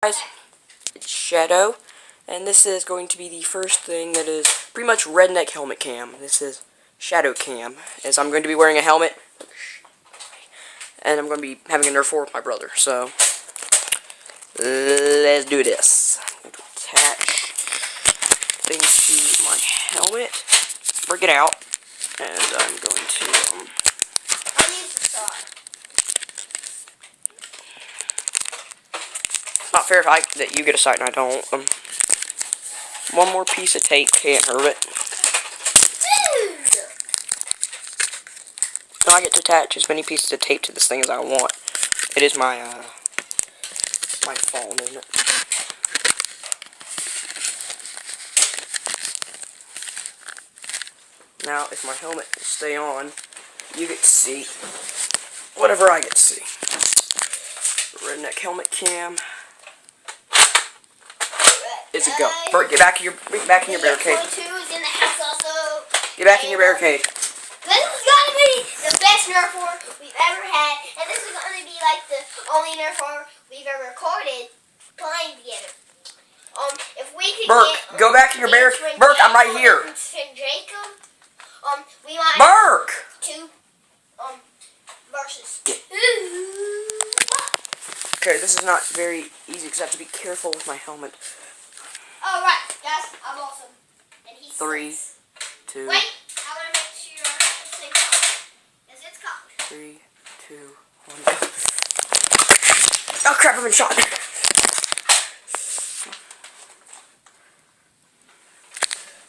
Guys, it's Shadow, and this is going to be the first thing that is pretty much redneck helmet cam. This is Shadow Cam, as I'm going to be wearing a helmet, and I'm going to be having a Nerf war with my brother. So let's do this. I'm going to attach things to my helmet, break it out, and I'm going to not fair that you get a sight and I don't. One more piece of tape can't hurt it. Now I get to attach as many pieces of tape to this thing as I want. It is my my phone, isn't it? Now, if my helmet will stay on, you get to see whatever I get to see. Redneck helmet cam. It's a go. Bert, get back in your barricade. Get back in your barricade. This is gonna be the best Nerf war we've ever had, and this is gonna be like the only Nerf war we've ever recorded playing together. If we could Burke, go back in your barricade. Burke, I'm right here. Jacob, we might Burke. two versus. Okay, this is not very easy because I have to be careful with my helmet. Oh right, guys, I'm awesome. And he's 3, 2. Wait, I want to make sure this thing's cocked. Yes, it's cocked. 3, 2, 1. Oh crap! I've been shot.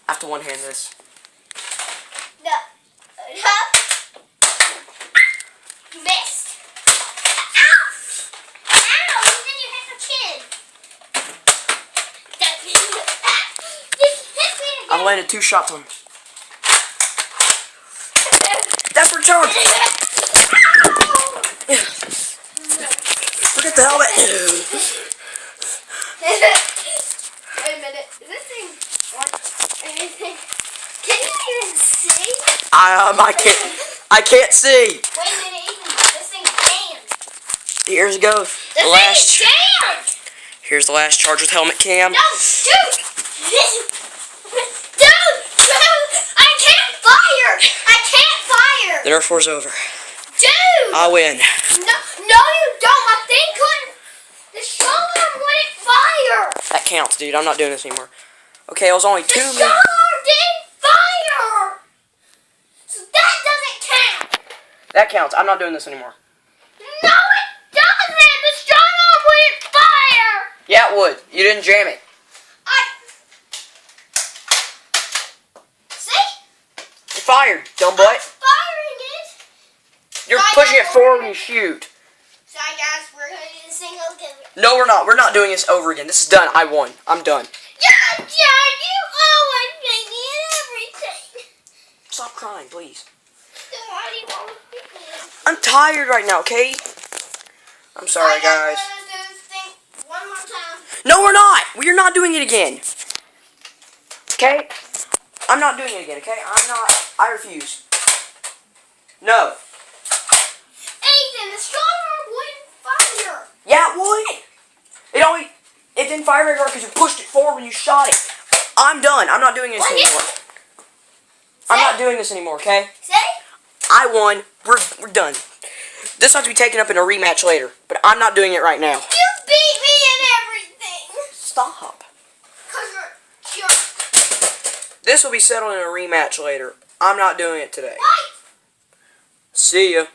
I have to one-hand this. No. You missed. Ow! Ow! And then you hit the chin. I've landed 2 shots on him. That's for charge. Look at the helmet. Wait a minute. Is this thing on anything? Can you even see? I can't see. Wait a minute, Ethan. This thing's jammed. Here goes. This thing is jammed. Here's the last charge with helmet cam. No, dude. I can't fire. I can't fire. The Nerf war's over. Dude. I win. No, you don't. My thing couldn't. The shoulder wouldn't fire. That counts, dude. I'm not doing this anymore. Okay, it was only 2 The minutes. shoulder didn't fire. So that doesn't count. That counts. I'm not doing this anymore. No, it doesn't. The shoulder wouldn't fire. Yeah, it would. You didn't jam it. See? You fired, dumb butt. I'm firing it. You're Sorry, pushing it guys, forward when you shoot. Sorry, guys. We're going to do the single again. No, we're not. We're not doing this over again. This is done. I won. I'm done. Yeah, you always make me everything. Stop crying, please. Then why do you want me to do this? I'm tired right now, okay? I'm sorry, guys. Let's do this thing one more time. No, we're not. We're not doing it again. Okay? I'm not doing it again, okay? I refuse. No. Ethan, the shoulder wouldn't fire. Yeah, it would. It didn't fire very hard because you pushed it forward when you shot it. I'm done. I'm not doing this anymore. I'm not doing this anymore, okay? See? I won. We're done. This will have to be taken up in a rematch later, but I'm not doing it right now. You beat me in everything. Stop. Because you're... This will be settled in a rematch later. I'm not doing it today. What? See ya.